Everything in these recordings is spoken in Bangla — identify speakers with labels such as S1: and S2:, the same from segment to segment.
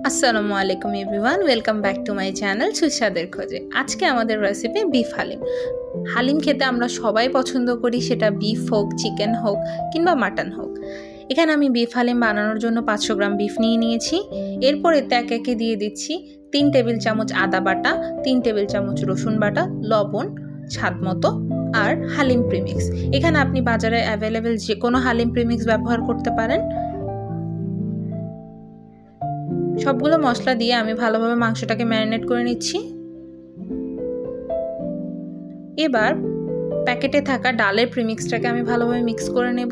S1: আসসালামু আলাইকুম everyone, welcome back to my channel সুস্বাদের খোঁজে। আজকে আমাদের রেসিপি বিফ হালিম। হালিম খেতে আমরা সবাই পছন্দ করি, সেটা বিফ হোক, চিকেন হোক কিংবা মাটন হোক। এখানে আমি বিফ হালিম বানানোর জন্য 500 গ্রাম বিফ নিয়ে নিয়েছি। এরপর এতে একে একে দিয়ে দিচ্ছি 3 টেবিল চামচ আদা বাটা, 3 টেবিল চামচ রসুন বাটা, লবণ স্বাদ মতো আর হালিম প্রিমিক্স। এখানে আপনি বাজারে অ্যাভেলেবেল যে কোনো হালিম প্রিমিক্স ব্যবহার করতে পারেন। সবগুলো মশলা দিয়ে আমি ভালোভাবে মাংসটাকে ম্যারিনেট করে নিচ্ছি। এবার প্যাকেটে থাকা ডালের প্রিমিক্সটাকে আমি ভালোভাবে মিক্স করে নেব।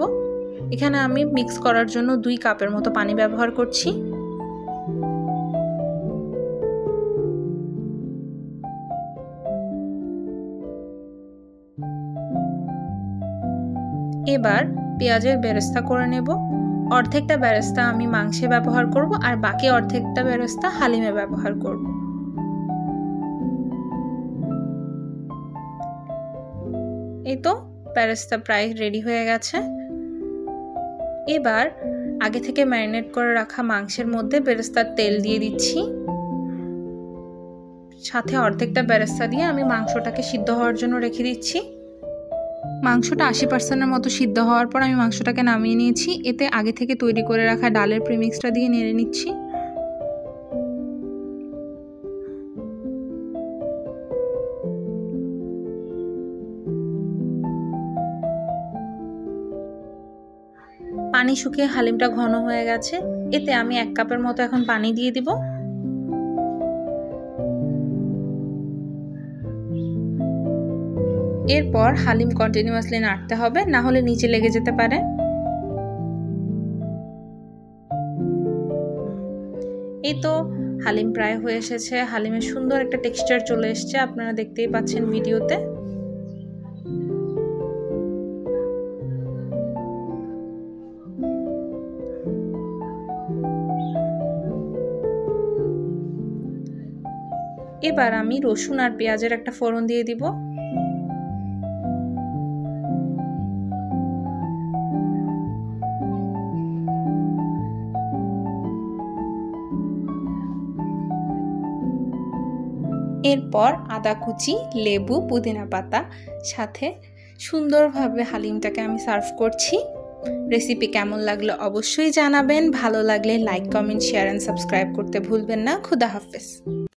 S1: এখানে আমি মিক্স করার জন্য 2 কাপের মতো পানি ব্যবহার করছি। এবার পেঁয়াজের বেরেস্তা করে নেব। অর্ধেকটা বেরেস্তা আমি মাংসে ব্যবহার করব আর বাকি অর্ধেকটা বেরেস্তা হালিমে ব্যবহার করব। এই তো বেরেস্তা প্রায় রেডি হয়ে গেছে। এবার আগে থেকে ম্যারিনেট করে রাখা মাংসের মধ্যে বেরেস্তার তেল দিয়ে দিচ্ছি। সাথে অর্ধেকটা বেরেস্তা দিয়ে আমি মাংসটাকে সিদ্ধ হওয়ার জন্য রেখে দিচ্ছি। মাংসটা 80% মতো সিদ্ধ হওয়ার পর আমি মাংসটাকে নামিয়ে নিয়েছি। এতে আগে থেকে তৈরি করে রাখা ডালের প্রিমিক্সটা দিয়ে নেড়ে নিচ্ছি। পানি শুকিয়ে হালিমটা ঘন হয়ে গেছে। এতে আমি 1 কাপের মতো এখন পানি দিয়ে দিব। এরপর হালিম কন্টিনিউয়াসলি নাড়তে হবে, না হলে নিচে লেগে যেতে পারে। এই তো হালিম প্রায় হয়ে এসেছে। হালিমের সুন্দর একটা টেক্সচার চলে এসেছে, আপনারা দেখতেই পাচ্ছেন ভিডিওতে। এবার আমি রসুন আর পেঁয়াজের একটা ফোড়ন দিয়ে দিব। এরপর আদা কুচি, লেবু, পুদিনা পাতা সাথে সুন্দরভাবে হালিমটাকে আমি সার্ভ করছি। রেসিপি কেমন লাগলো অবশ্যই জানাবেন। ভালো লাগলে like, comment, share and subscribe করতে ভুলবেন না। খুদা হাফেজ।